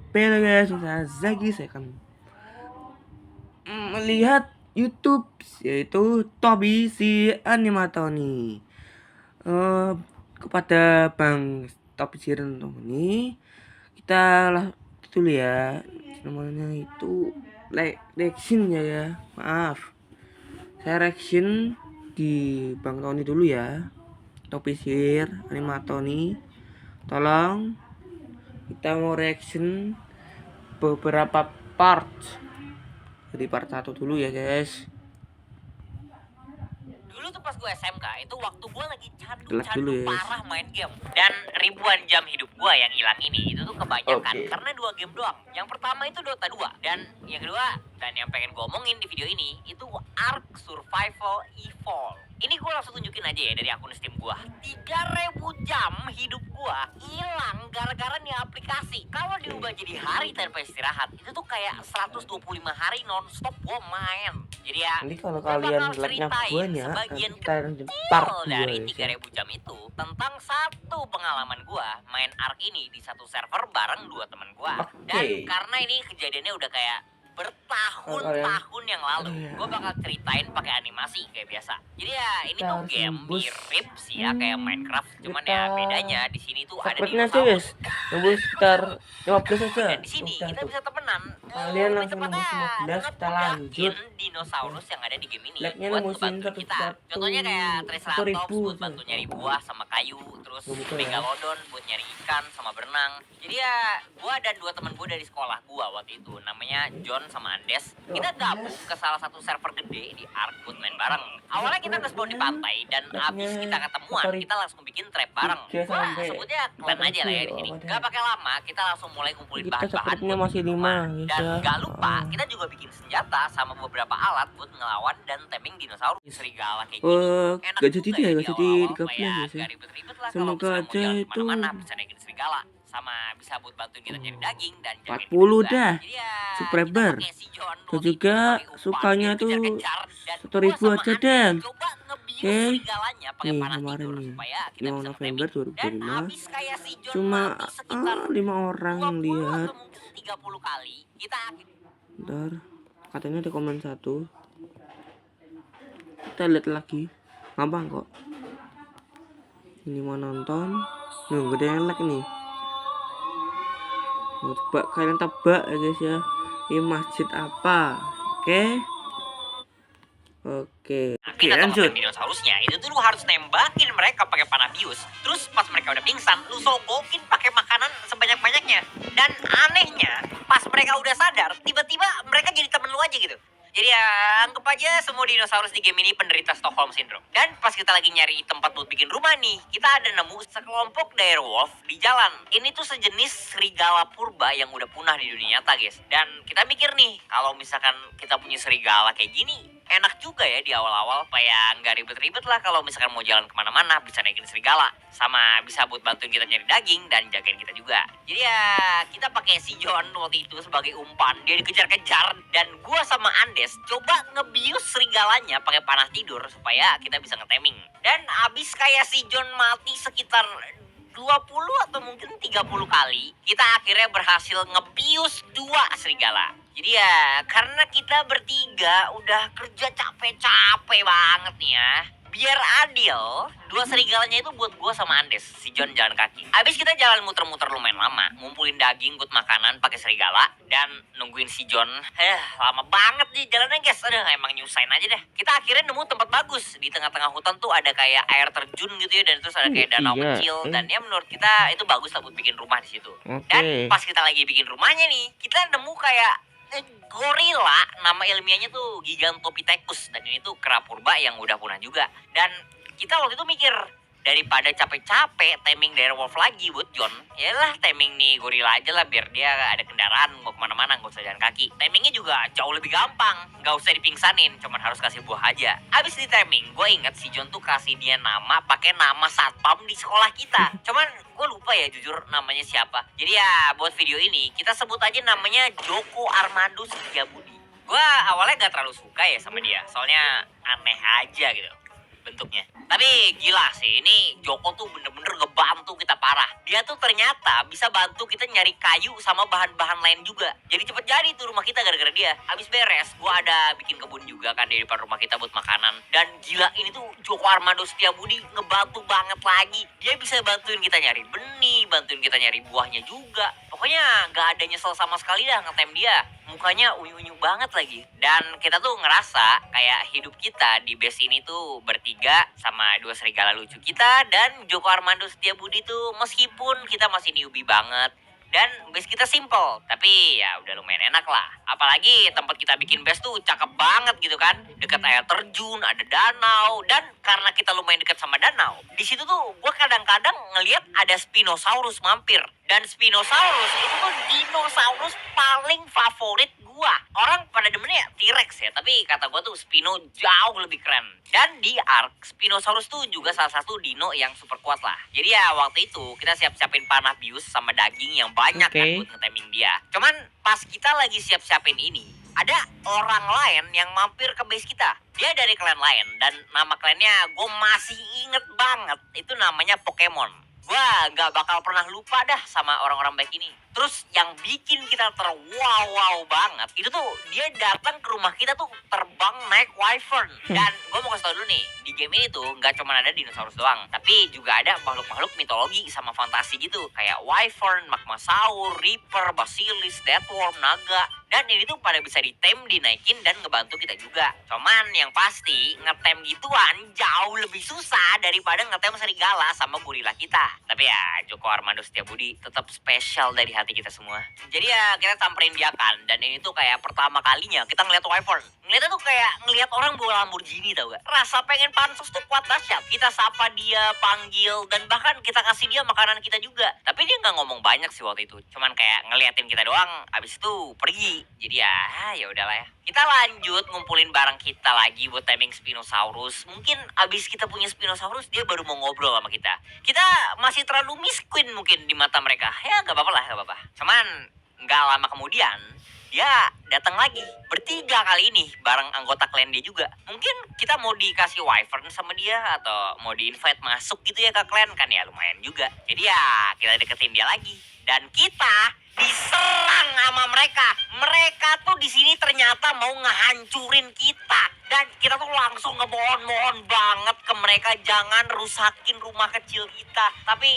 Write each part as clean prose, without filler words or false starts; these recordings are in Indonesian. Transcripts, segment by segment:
Pero guys, saya Zaki, saya akan melihat YouTube yaitu Tobi si Animatoni. Eh, Kepada Bang Tobi si Animatoni, kita lah dulu ya, namanya itu reaction ya, maaf. Saya reaction di Bang Tony dulu ya. Topi sihir Animatoni. Tolong kita mau reaction beberapa part. Dari part 1 dulu ya, guys. Dulu tuh pas gue SMK, itu waktu gue lagi Telat dulu candu-candu ya, guys. parah main game. Dan ribuan jam hidup gue yang hilang ini, itu tuh kebanyakan karena 2 game doang. Yang pertama itu Dota 2, dan yang kedua, dan yang pengen gue omongin di video ini, itu Ark Survival Evolved. Ini gue langsung tunjukin aja ya dari akun Steam gue. 3.000 jam hidup gue hilang gara-gara nih aplikasi. Kalau diubah jadi hari tanpa istirahat, itu tuh kayak 125 hari nonstop gue main. Jadi ya, Nanti kalau kalian like-nya banyak, sebagian kita lanjut part 2 dari ya. 3.000 jam itu tentang satu pengalaman gue main Ark ini di satu server bareng 2 teman gue. Dan karena ini kejadiannya udah kayak bertahun-tahun yang lalu, gue bakal ceritain pakai animasi kayak biasa. Jadi ya ini tuh game mirip sih ya kayak Minecraft, cuman ya bedanya di sini tuh ada dinosaurus. Nembus sekitar 15 aja. Dan di sini kita bisa temenan. Kalian langsung nembus 15, kita lanjut. Dinosaurus yang ada di game ini Like-nya buat nembusin ngebantu kita. Contohnya kayak Triceratops buat bantu nyari buah sama kayu, terus Megalodon buat nyari ikan sama berenang. Jadi ya gua dan 2 teman gua dari sekolah gua waktu itu, namanya John sama Andes. Kita gabung ke salah satu server gede di Ark buat main bareng. Awalnya kita nge-spawn di pantai dan abis kita ketemuan, kita langsung bikin trap bareng. Wah, sebutnya klan aja lah ya di sini. Gak pakai lama, kita langsung mulai kumpulin bahan-bahan buat masih 5 guys. dan gak lupa kita juga bikin senjata sama beberapa alat buat ngelawan dan taming dinosaurus. Serigala kayak gini enak gak juga jadi ya gak di jadi awal-awal, dikapnya kayak guys ya. gak ribet-ribet lah. Kalau Semoga misalnya mau aja jalan itu kemana-mana bisa naikin serigala, sama bisa buat bantuin kita cari daging dan jagain 40 kita juga. dah Jadi ya, subscriber. kita pakai si John Dan juga sukanya tuh 1.000 aja dan coba ngebius oke. serigalanya pakai Nih panah kemarin tidur nih supaya kita 5 bisa November nge-taming. Dan 2025 abis kayak si John cuma mati sekitar 5 orang yang 20 lihat. atau mungkin 30 kali kita Bentar, katanya ada komen 1. Kita lihat lagi, gampang kok. Ini mau nonton, gede like nih. Mau coba kalian tebak ya guys ya, ini masjid apa? Oke, lanjut. Dinosaurusnya itu tuh lu harus nembakin mereka pakai panah bius. Terus pas mereka udah pingsan, lu sogokin pakai makanan sebanyak-banyaknya. Dan anehnya, pas mereka udah sadar, tiba-tiba mereka jadi temen lu aja gitu. Jadi ya anggap aja semua dinosaurus di game ini penderita Stockholm Syndrome. Dan pas kita lagi nyari tempat buat bikin rumah nih, kita ada nemu sekelompok direwolf di jalan. Ini tuh sejenis serigala purba yang udah punah di dunia nyata guys. Dan kita mikir nih, kalau misalkan kita punya serigala kayak gini, enak juga ya di awal-awal, kayak nggak ribet-ribet lah kalau misalkan mau jalan kemana-mana, bisa naikin serigala, sama bisa buat bantuin kita nyari daging dan jagain kita juga. Jadi ya kita pakai si John waktu itu sebagai umpan, dia dikejar-kejar dan gua sama Andes coba ngebius serigalanya pakai panah tidur supaya kita bisa ngeteming. Dan abis kayak si John mati sekitar 20 atau mungkin 30 kali, kita akhirnya berhasil ngebius 2 serigala. Jadi ya, karena kita bertiga udah kerja capek-capek banget nih ya. Biar adil, 2 serigalanya itu buat gue sama Andes, si John jalan kaki. Abis kita jalan muter-muter lumayan lama, ngumpulin daging buat makanan pakai serigala, dan nungguin si John. Lama banget nih jalannya guys, aduh emang nyusahin aja deh. Kita akhirnya nemu tempat bagus, di tengah-tengah hutan tuh ada kayak air terjun gitu ya, dan terus ada kayak danau kecil, dan ya menurut kita itu bagus lah buat bikin rumah di situ. Dan pas kita lagi bikin rumahnya nih, kita nemu kayak gorila, nama ilmiahnya tuh Gigantopithecus, dan ini tuh kera purba yang udah punah juga. Dan kita waktu itu mikir, daripada capek-capek taming direwolf lagi buat John, yalah taming nih gorila aja lah, biar dia ada kendaraan mau kemana-mana, nggak usah jalan kaki. Tamingnya juga jauh lebih gampang, nggak usah dipingsanin, cuman harus kasih buah aja. Abis di taming, gue inget si John tuh kasih dia nama pakai nama satpam di sekolah kita. Cuman gue lupa ya jujur namanya siapa. Jadi ya buat video ini kita sebut aja namanya Joko Armando Setiabudi. Gue awalnya gak terlalu suka ya sama dia, soalnya aneh aja gitu. bentuknya. Tapi gila sih, ini Joko tuh bener-bener ngebantu kita parah. Dia tuh ternyata bisa bantu kita nyari kayu sama bahan-bahan lain juga. Jadi cepet jadi tuh rumah kita gara-gara dia. Habis beres, gua ada bikin kebun juga kan di depan rumah kita buat makanan. Dan gila, ini tuh Joko Armando Setiabudi ngebantu banget lagi. Dia bisa bantuin kita nyari benih, bantuin kita nyari buahnya juga. Pokoknya gak ada nyesel sama sekali dah ngetem dia. Mukanya unyu-unyu banget lagi. Dan kita tuh ngerasa kayak hidup kita di base ini tuh bertiga sama dua serigala lucu kita dan Joko Armando Setiabudi tuh meskipun kita masih newbie banget. Dan base kita simple, tapi ya udah lumayan enak lah. Apalagi tempat kita bikin base tuh cakep banget gitu kan. Dekat air terjun, ada danau. Dan karena kita lumayan dekat sama danau, di situ tuh gue kadang-kadang ngelihat ada Spinosaurus mampir. Dan Spinosaurus itu tuh dinosaurus paling favorit gua. Orang pada demennya T-Rex ya, tapi kata gua tuh Spino jauh lebih keren. Dan di Ark, Spinosaurus tuh juga salah satu dino yang super kuat lah. Jadi ya waktu itu kita siap-siapin panah bius sama daging yang banyak kan buat ngeteming dia. Cuman pas kita lagi siap-siapin ini, ada orang lain yang mampir ke base kita. Dia dari klan lain dan nama klannya gue masih inget banget. Itu namanya Pokemon. Wah, nggak bakal pernah lupa dah sama orang-orang baik ini. Terus yang bikin kita terwow-wow banget, itu tuh dia datang ke rumah kita tuh terbang naik wyvern. Dan gue mau kasih tau dulu nih, di game ini tuh nggak cuma ada dinosaurus doang, tapi juga ada makhluk-makhluk mitologi sama fantasi gitu. Kayak wyvern, magmasaur, reaper, basilis, deathworm, naga. Dan ini tuh pada bisa ditem, dinaikin, dan ngebantu kita juga. Cuman yang pasti, ngetem gituan jauh lebih susah daripada ngetem serigala sama gorila kita. Tapi ya, Joko Armando Setiabudi tetap spesial dari hati kita semua. Jadi ya, kita samperin dia kan. Dan ini tuh kayak pertama kalinya kita ngeliat wyvern. Ngeliatnya tuh kayak ngeliat orang bawa Lamborghini tau gak? Rasa pengen pansos tuh kuat dahsyat. Kita sapa dia, panggil, dan bahkan kita kasih dia makanan kita juga. Tapi dia nggak ngomong banyak sih waktu itu. Cuman kayak ngeliatin kita doang, abis itu pergi. Jadi ya udahlah ya. Kita lanjut ngumpulin barang kita lagi buat timing Spinosaurus. Mungkin abis kita punya Spinosaurus, dia baru mau ngobrol sama kita. Kita masih terlalu miskin mungkin di mata mereka. Ya gak apa-apa lah, gak apa-apa. Cuman gak lama kemudian, dia datang lagi bertiga kali ini bareng anggota klan dia juga. Mungkin kita mau dikasih wyvern sama dia atau mau di-invite masuk gitu ya ke klan kan, ya lumayan juga. Jadi ya kita deketin dia lagi dan kita diserang sama mereka. Mereka tuh di sini ternyata mau ngehancurin kita dan kita tuh langsung ngemohon-mohon banget ke mereka jangan rusakin rumah kecil kita. Tapi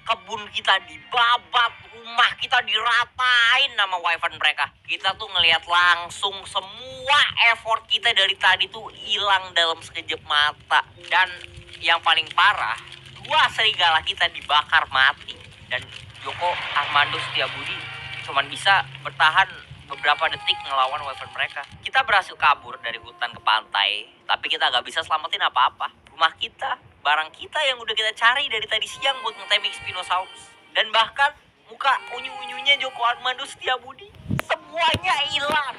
kebun kita dibabat, rumah kita diratain sama wyvern mereka. Kita tuh ngelihat langsung semua effort kita dari tadi tuh hilang dalam sekejap mata. Dan yang paling parah, dua serigala kita dibakar mati. Dan Joko Armando Setiabudi cuman bisa bertahan beberapa detik ngelawan wyvern mereka. Kita berhasil kabur dari hutan ke pantai, tapi kita gak bisa selamatin apa-apa. Rumah kita, barang kita yang udah kita cari dari tadi siang buat ngeteming Spinosaurus. Dan bahkan muka unyu-unyunya Joko Armando Setiabudi, semuanya hilang.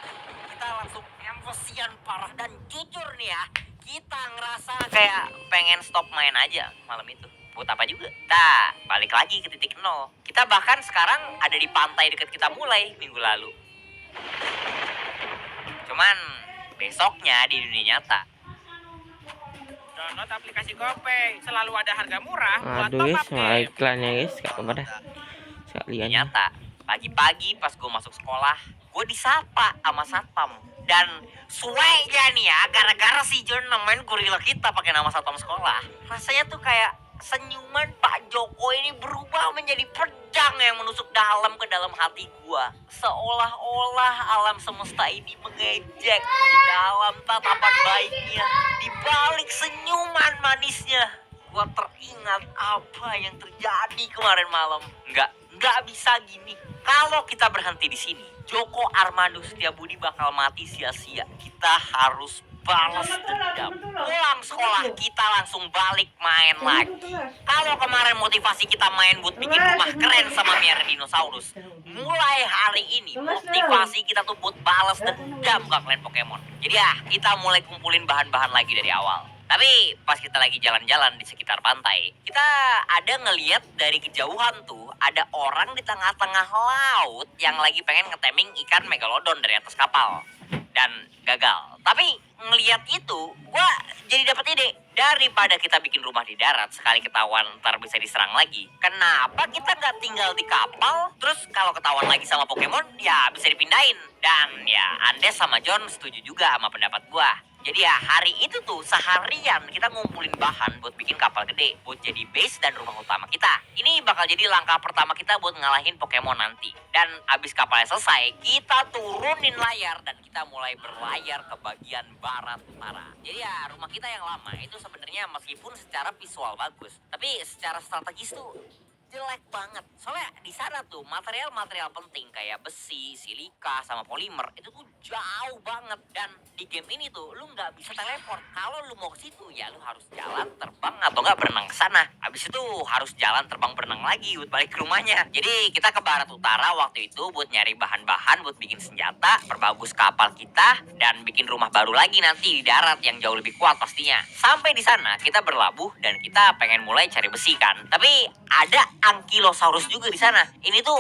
Kita langsung emosian parah dan jujur nih ya, kita ngerasa kayak pengen stop main aja malam itu. Buat apa juga? Kita balik lagi ke titik nol. Kita bahkan sekarang ada di pantai dekat kita mulai minggu lalu. Cuman besoknya di dunia nyata. Download aplikasi GoPay, selalu ada harga murah buat Aduh top guys, up malah game. iklannya guys, gak apa-apa dah. Sekalian. Nyata, pagi-pagi pas gue masuk sekolah, gue disapa sama satpam. Dan suenya nih ya, gara-gara si John namain gorila kita pakai nama satpam sekolah. Rasanya tuh kayak senyuman Pak Joko ini berubah menjadi pedang yang menusuk dalam ke dalam hati gua. Seolah-olah alam semesta ini mengejek di dalam tatapan baiknya, di balik senyuman manisnya. Gua teringat apa yang terjadi kemarin malam. Nggak bisa gini. Kalau kita berhenti di sini, Joko Armando Setiabudi bakal mati sia-sia. Kita harus balas dendam. Pulang sekolah kita langsung balik main lagi. Kalau kemarin motivasi kita main buat bikin rumah keren sama miara dinosaurus, mulai hari ini motivasi kita tuh buat balas dendam ke klan Pokemon. Jadi ya kita mulai kumpulin bahan-bahan lagi dari awal. Tapi pas kita lagi jalan-jalan di sekitar pantai, kita ada ngeliat dari kejauhan tuh ada orang di tengah-tengah laut yang lagi pengen ngeteming ikan megalodon dari atas kapal. Dan gagal. Tapi ngeliat itu, gua jadi dapet ide. Daripada kita bikin rumah di darat, sekali ketahuan ntar bisa diserang lagi. Kenapa kita nggak tinggal di kapal? Terus kalau ketahuan lagi sama Pokemon, ya bisa dipindahin. Dan ya Andes sama John setuju juga sama pendapat gua. Jadi ya hari itu tuh seharian kita ngumpulin bahan buat bikin kapal gede, buat jadi base dan rumah utama kita. Ini bakal jadi langkah pertama kita buat ngalahin Pokemon nanti. Dan abis kapalnya selesai, kita turunin layar dan kita mulai berlayar ke bagian barat utara. Jadi ya rumah kita yang lama itu sebenarnya meskipun secara visual bagus, tapi secara strategis tuh jelek banget. Soalnya di sana tuh material-material penting kayak besi, silika, sama polimer itu tuh jauh banget. Dan di game ini tuh lu nggak bisa teleport. Kalau lu mau ke situ ya lu harus jalan terbang atau nggak berenang ke sana. Habis itu harus jalan terbang berenang lagi buat balik ke rumahnya. Jadi kita ke barat utara waktu itu buat nyari bahan-bahan buat bikin senjata, perbagus kapal kita, dan bikin rumah baru lagi nanti di darat yang jauh lebih kuat pastinya. Sampai di sana kita berlabuh dan kita pengen mulai cari besi kan. Tapi ada Ankylosaurus juga di sana. Ini tuh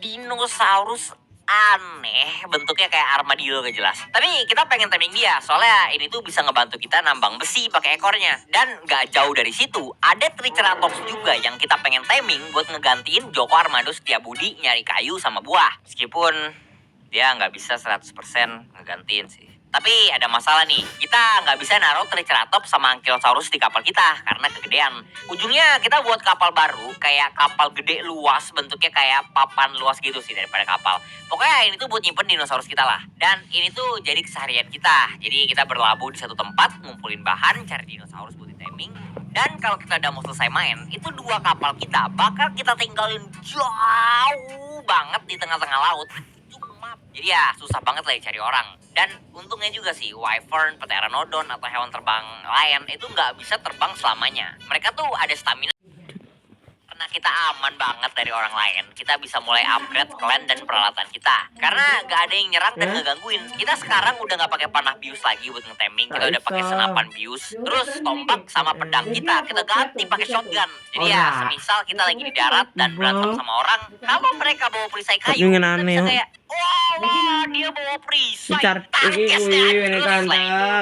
dinosaurus aneh, bentuknya kayak armadillo gak jelas. Tapi kita pengen taming dia, soalnya ini tuh bisa ngebantu kita nambang besi pakai ekornya. Dan gak jauh dari situ, ada Triceratops juga yang kita pengen taming buat ngegantiin Joko Armando Setiabudi nyari kayu sama buah. Meskipun dia nggak bisa 100% ngegantiin sih. Tapi ada masalah nih, kita nggak bisa naruh Triceratops sama Ankylosaurus di kapal kita karena kegedean. Ujungnya kita buat kapal baru, kayak kapal gede luas, bentuknya kayak papan luas gitu sih daripada kapal. Pokoknya ini tuh buat nyimpen dinosaurus kita lah. Dan ini tuh jadi keseharian kita. Jadi kita berlabuh di satu tempat, ngumpulin bahan, cari dinosaurus buat di-taming. Dan kalau kita udah mau selesai main, itu dua kapal kita bakal kita tinggalin jauh banget di tengah-tengah laut. Jadi ya susah banget lah cari orang. Dan untungnya juga sih Wyvern, Pteranodon atau hewan terbang lain itu nggak bisa terbang selamanya. Mereka tuh ada stamina. Karena kita aman banget dari orang lain, kita bisa mulai upgrade clan dan peralatan kita. Karena nggak ada yang nyerang dan ngegangguin. Kita sekarang udah nggak pakai panah bius lagi buat ngetaming. Kita udah pakai senapan bius. Terus tombak sama pedang kita ganti pakai shotgun. Jadi ya semisal kita lagi di darat dan berantem sama orang, kalau mereka bawa perisai kayu, kita bisa kayak wah, dia bawa perisai.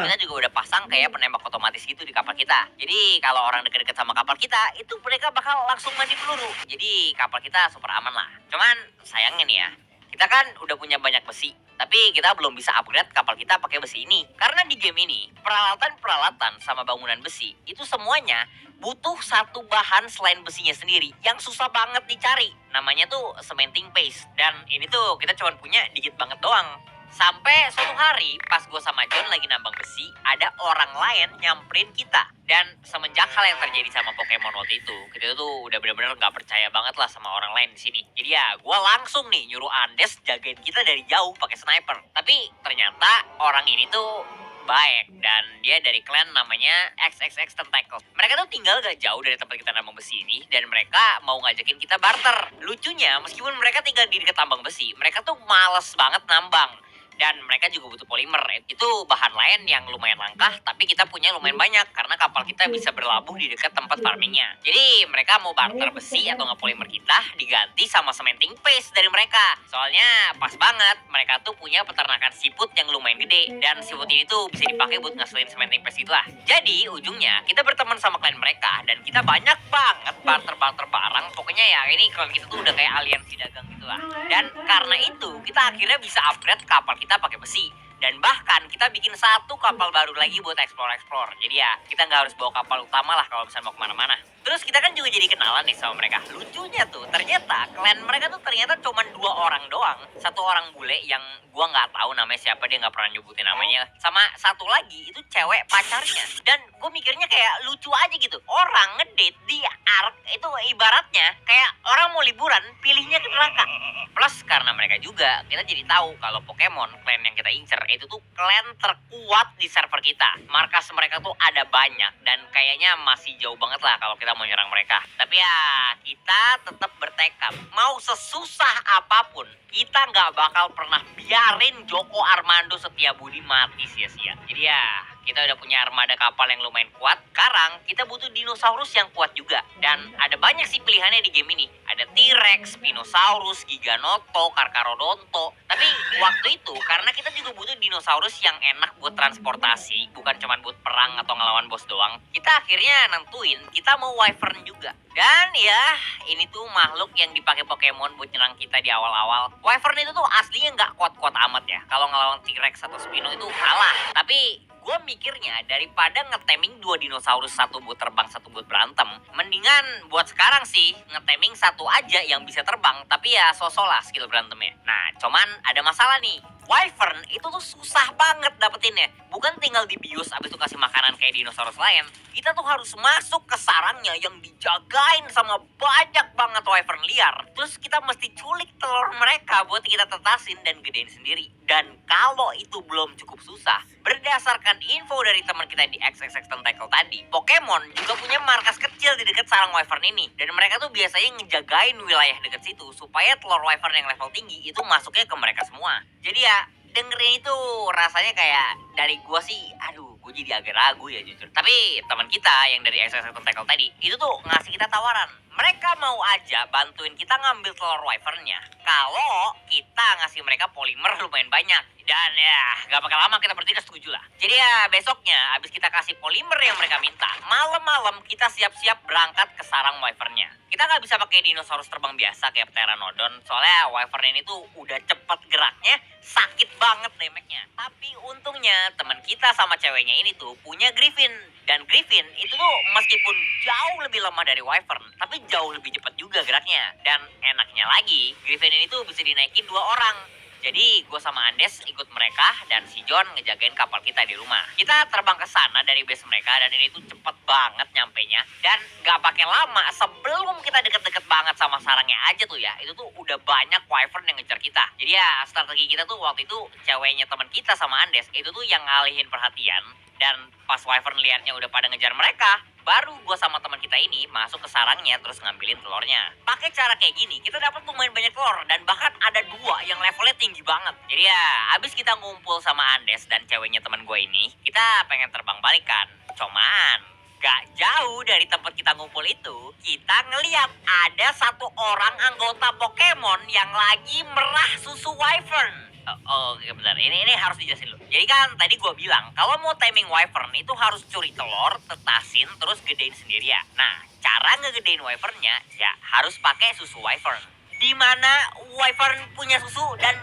Kita juga udah pasang kayak penembak otomatis gitu di kapal kita. Jadi kalau orang deket-deket sama kapal kita, itu mereka bakal langsung mandi peluru. Jadi kapal kita super aman lah. Cuman sayangnya nih ya, kita kan udah punya banyak besi, tapi kita belum bisa upgrade kapal kita pakai besi ini. Karena di game ini, peralatan-peralatan sama bangunan besi, itu semuanya butuh satu bahan selain besinya sendiri yang susah banget dicari. Namanya tuh cementing paste. Dan ini tuh kita cuma punya dikit banget doang. Sampai suatu hari pas gue sama John lagi nambang besi, ada orang lain nyamperin kita. Dan semenjak hal yang terjadi sama Pokemon waktu itu, kita tuh udah bener-bener gak percaya banget lah sama orang lain di sini. Jadi ya gue langsung nih nyuruh Andes jagain kita dari jauh pakai sniper. Tapi ternyata orang ini tuh baik dan dia dari klan namanya XXX Tentacle. Mereka tuh tinggal gak jauh dari tempat kita nambang besi ini dan mereka mau ngajakin kita barter. Lucunya meskipun mereka tinggal di dekat tambang besi, mereka tuh males banget nambang. Dan mereka juga butuh polimer. Itu bahan lain yang lumayan langka, tapi kita punya lumayan banyak karena kapal kita bisa berlabuh di dekat tempat farmingnya. Jadi mereka mau barter besi atau nggak polimer kita diganti sama cementing paste dari mereka. Soalnya pas banget, mereka tuh punya peternakan siput yang lumayan gede. Dan siput ini tuh bisa dipakai buat ngasilin cementing paste itulah. Jadi ujungnya kita berteman sama klien mereka dan kita banyak banget barter-barter barang. Pokoknya ya ini klien kita tuh udah kayak aliansi dagang gitulah. Dan karena itu kita akhirnya bisa upgrade kapal kita pakai besi. Dan bahkan kita bikin satu kapal baru lagi buat explore. Jadi ya kita nggak harus bawa kapal utama lah kalau misalnya mau kemana-mana. Terus kita kan juga jadi kenalan nih sama mereka. Lucunya tuh ternyata klan mereka tuh ternyata cuma 2 orang doang. Satu orang bule yang gua nggak tahu namanya siapa, dia nggak pernah nyebutin namanya. Sama satu lagi itu cewek pacarnya. Dan gue mikirnya kayak lucu aja gitu. Orang ngedate di Ark itu ibaratnya kayak orang mau liburan pilihnya ke neraka. Plus karena mereka juga kita jadi tahu kalau Pokemon klan yang kita incer itu tuh klan terkuat di server kita. Markas mereka tuh ada banyak dan kayaknya masih jauh banget lah kalau kita mau nyerang mereka. Tapi ya kita tetap bertekad. Mau sesusah apapun, kita nggak bakal pernah biarin Joko Armando Setiabudi mati sia-sia. Jadi ya kita udah punya armada kapal yang lumayan kuat. Sekarang kita butuh dinosaurus yang kuat juga. Dan ada banyak sih pilihannya di game ini. Ada T-Rex, Spinosaurus, Giganoto, Carcharodonto. Tapi waktu itu karena kita juga butuh dinosaurus yang enak buat transportasi, bukan cuma buat perang atau ngelawan bos doang. Kita akhirnya nentuin kita mau Wyvern juga. Dan ya, ini tuh makhluk yang dipakai Pokemon buat nyerang kita di awal-awal. Wyvern itu tuh aslinya nggak kuat-kuat amat ya. Kalau ngelawan T-Rex atau Spino itu kalah. Tapi gue mikirnya daripada ngeteming 2 dinosaurus, satu buat terbang, satu buat berantem, mendingan buat sekarang sih ngeteming satu aja yang bisa terbang, tapi ya sosok lah skill berantemnya. Nah, cuman ada masalah nih. Wyvern itu tuh susah banget dapetinnya. Bukan tinggal dibius abis itu kasih makanan kayak dinosaurus lain. Kita tuh harus masuk ke sarangnya yang dijagain sama banyak banget Wyvern liar. Terus kita mesti culik telur mereka buat kita tetasin dan gedein sendiri. Dan kalau itu belum cukup susah, berdasarkan info dari teman kita di XXX Tentacle tadi, Pokemon juga punya markas kecil di dekat sarang Wyvern ini. Dan mereka tuh biasanya ngejagain wilayah dekat situ supaya telur Wyvern yang level tinggi itu masuknya ke mereka semua. Jadi ya, dengerin itu rasanya kayak dari gua sih, aduh, gue jadi agak ragu ya jujur. Tapi teman kita yang dari XXX Tentacle tadi, itu tuh ngasih kita tawaran. Mereka mau aja bantuin kita ngambil telur Wyvernnya kalau kita ngasih mereka polimer lumayan banyak. Dan ya, gak bakal lama kita bertiga setuju lah. Jadi ya, besoknya abis kita kasih polimer yang mereka minta, malam-malam kita siap-siap berangkat ke sarang Wyvernnya. Kita gak bisa pakai dinosaurus terbang biasa kayak Pteranodon, soalnya Wyvern ini tuh udah cepet geraknya, sakit banget damage-nya. Tapi untungnya teman kita sama ceweknya ini tuh punya Griffin. Dan Griffin itu tuh meskipun jauh lebih lemah dari Wyvern, tapi jauh lebih cepat juga geraknya. Dan enaknya lagi, Griffin ini tuh bisa dinaikin 2 orang. Jadi gue sama Andes ikut mereka dan si John ngejagain kapal kita di rumah. Kita terbang ke sana dari base mereka dan ini tuh cepet banget nyampenya. Dan gak pakai lama, sebelum kita deket-deket banget sama sarangnya aja tuh ya, itu tuh udah banyak Wyvern yang ngejar kita. Jadi ya strategi kita tuh waktu itu ceweknya teman kita sama Andes itu tuh yang ngalihin perhatian. Dan pas Wyvern liarnya udah pada ngejar mereka, baru gue sama teman kita ini masuk ke sarangnya terus ngambilin telurnya. Pakai cara kayak gini, kita dapat lumayan banyak telur dan bahkan ada 2 yang levelnya tinggi banget. Jadi ya, abis kita ngumpul sama Andes dan ceweknya teman gue ini, kita pengen terbang balikan. Cuman gak jauh dari tempat kita ngumpul itu, kita ngeliat ada 1 orang anggota Pokemon yang lagi merah susu Wyvern. Oh, benar. Ini harus dijelasin dulu. Jadi kan tadi gue bilang kalau mau timing Wyvern itu harus curi telur, tetasin, terus gedein sendiri ya. Nah, cara ngegedein Wyvernnya ya harus pakai susu Wyvern. Di mana Wyvern punya susu dan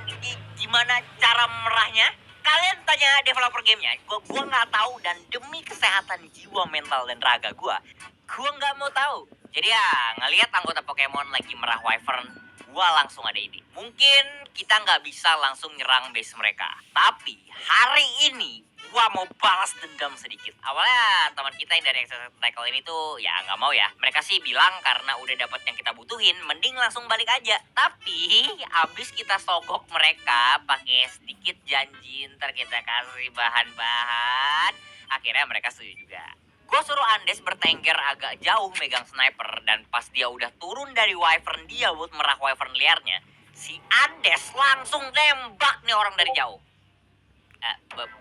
gimana cara merahnya? Kalian tanya developer gamenya. Gue nggak tahu dan demi kesehatan jiwa, mental dan raga gue nggak mau tahu. Jadi ya ngelihat anggota Pokemon lagi merah Wyvern, gua langsung ada ide. Mungkin kita nggak bisa langsung nyerang base mereka. Tapi hari ini gua mau balas dendam sedikit. Awalnya teman kita yang dari XXX Tentacle ini tuh ya nggak mau ya. Mereka sih bilang karena udah dapat yang kita butuhin, mending langsung balik aja. Tapi abis kita sogok mereka pakai sedikit janji ntar kita kasih bahan-bahan, akhirnya mereka setuju juga. Gue suruh Andes bertengger agak jauh megang sniper. Dan pas dia udah turun dari Wyvern dia buat merah Wyvern liarnya, si Andes langsung nembak nih orang dari jauh.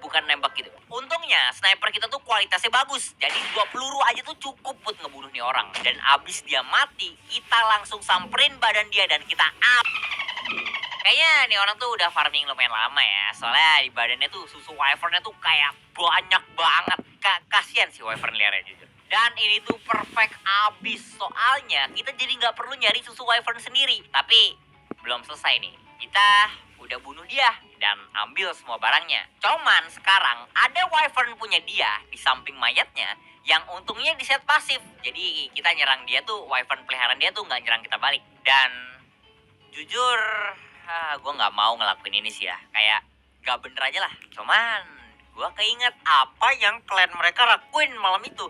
Bukan nembak gitu. Untungnya sniper kita tuh kualitasnya bagus. Jadi 2 peluru aja tuh cukup buat ngebunuh nih orang. Dan abis dia mati, kita langsung samperin badan dia dan kita up. Kayaknya nih orang tuh udah farming lumayan lama ya. Soalnya di badannya tuh susu Wyvernnya tuh kayak banyak banget. Kasian si Wyvern liarnya jujur. Dan ini tuh perfect abis. Soalnya kita jadi nggak perlu nyari susu Wyvern sendiri. Tapi belum selesai nih. Kita udah bunuh dia dan ambil semua barangnya. Cuman sekarang ada Wyvern punya dia di samping mayatnya yang untungnya di set pasif. Jadi kita nyerang dia tuh, Wyvern peliharaan dia tuh nggak nyerang kita balik. Dan jujur, gue nggak mau ngelakuin ini sih ya. Kayak gak bener aja lah. Cuman gue keinget apa yang klan mereka lakuin malam itu.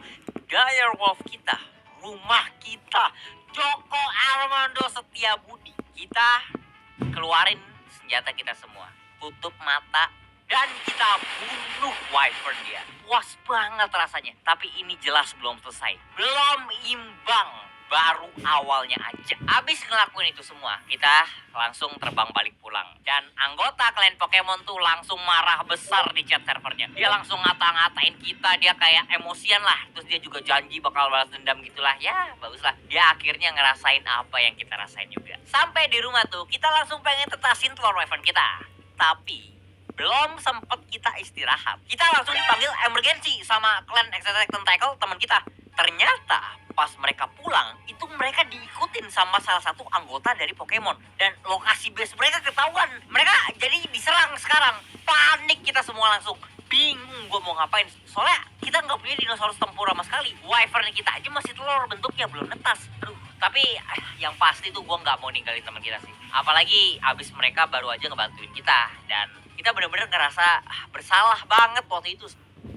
Dire Wolf kita, rumah kita, Joko Armando Setiabudi. Kita keluarin senjata kita semua, tutup mata, dan kita bunuh Wyvern dia. Puas banget rasanya. Tapi ini jelas belum selesai, belum imbang. baru awalnya aja. Abis ngelakuin itu semua, kita langsung terbang balik pulang. Dan anggota klan Pokemon tuh langsung marah besar di chat servernya. Dia langsung ngata-ngatain kita, dia kayak emosian lah. Terus dia juga janji bakal balas dendam gitulah. Ya, bagus lah. Dia akhirnya ngerasain apa yang kita rasain juga. Sampai di rumah tuh, kita langsung pengen tetasin telur Wyvern kita. Tapi belum sempet kita istirahat, kita langsung dipanggil emergency sama klan Extract Tentacle teman kita. Ternyata pas mereka pulang, itu mereka diikutin sama salah satu anggota dari Pokemon. Dan lokasi base mereka ketahuan. Mereka jadi diserang sekarang. Panik kita semua langsung. Bingung gue mau ngapain. Soalnya kita nggak punya dinosaurus tempur sama sekali. Wyvern kita aja masih telur, bentuknya belum netas. Aduh, tapi yang pasti tuh gue nggak mau ninggalin teman kita sih. Apalagi abis mereka baru aja ngebantuin kita. Dan kita bener-bener ngerasa bersalah banget waktu itu.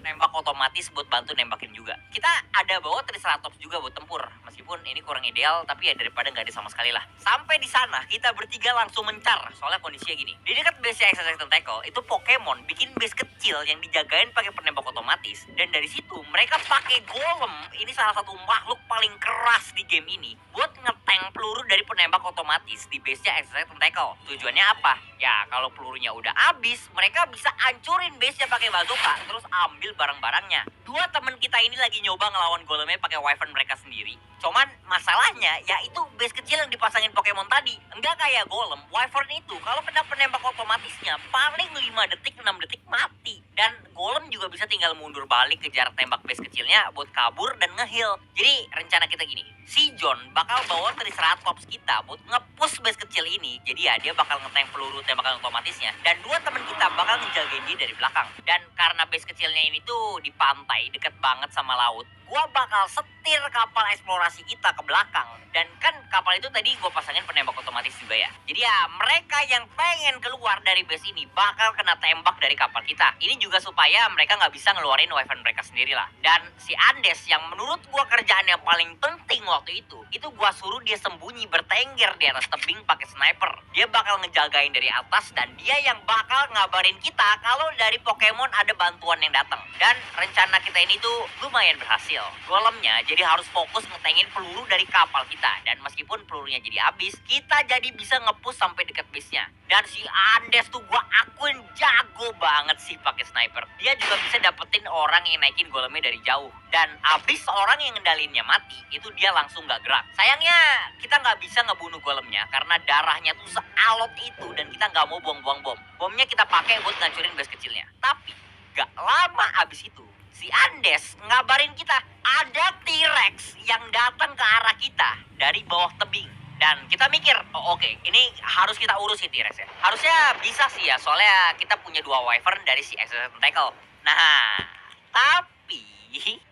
Nembak otomatis buat bantu nembakin juga. Kita ada bawa Triceratops juga buat tempur. Meskipun ini kurang ideal, tapi ya daripada nggak ada sama sekali lah. Sampai di sana kita bertiga langsung mencar. Soalnya kondisinya gini. Di dekat base Extract Tentacle itu Pokemon bikin base kecil yang dijagain pakai penembak otomatis. Dan dari situ mereka pakai Golem. Ini salah satu makhluk paling keras di game ini buat ngeteng peluru dari penembak otomatis di base-nya Extract Tentacle. Tujuannya apa? Ya kalau pelurunya udah habis, mereka bisa hancurin base-nya pakai bazooka terus ambil barang-barangnya. Dua temen kita ini lagi nyoba ngelawan golemnya pakai Wyvern mereka sendiri. Cuman masalahnya ya itu base kecil yang dipasangin Pokemon tadi. Enggak kayak golem, Wyvern itu kalau kena penembak otomatisnya paling 5 detik 6 detik mati. Dan golem juga bisa tinggal mundur balik kejar tembak base kecilnya buat kabur dan nge-heal. Jadi rencana kita gini, si John bakal bawa Triceratops kita buat nge-push base kecil ini. Jadi ya dia bakal ngeteng peluru tembakan otomatisnya. Dan dua temen kita bakal ngejagain dia dari belakang. Dan karena base kecilnya ini tuh di pantai deket banget sama laut, gua bakal setir kapal eksplorasi kita ke belakang. Dan kan kapal itu tadi gua pasangin penembak otomatis juga ya. Jadi ya mereka yang pengen keluar dari base ini bakal kena tembak dari kapal kita. Ini juga supaya mereka nggak bisa ngeluarin Wyvern mereka sendiri lah. Dan si Andes yang menurut gua kerjaan yang paling penting waktu itu gua suruh dia sembunyi bertengger di atas tebing pakai sniper. Dia bakal ngejagain dari atas dan dia yang bakal ngabarin kita kalau dari Pokemon ada bantuan yang datang. Dan rencana kita ini tuh lumayan berhasil. Golemnya jadi harus fokus ngetengin peluru dari kapal kita. Dan meskipun pelurunya jadi habis, kita jadi bisa nge-push sampai dekat base-nya. Dan si Andes tuh gua akuin jago banget sih pakai sniper. Dia juga bisa dapetin orang yang naikin golemnya dari jauh. Dan abis orang yang ngendalinnya mati, itu dia langsung gak gerak. Sayangnya kita nggak bisa ngebunuh golemnya karena darahnya tuh sealot itu dan kita nggak mau buang-buang bom. Bomnya kita pakai buat ngancurin base kecilnya. Tapi gak lama abis itu, si Andes ngabarin kita ada T-Rex yang datang ke arah kita dari bawah tebing. Dan kita mikir, oh oke, ini harus kita urus si T-Rex ya. Harusnya bisa sih ya, soalnya kita punya 2 Wyvern dari si Extract Tentacle. Nah, tapi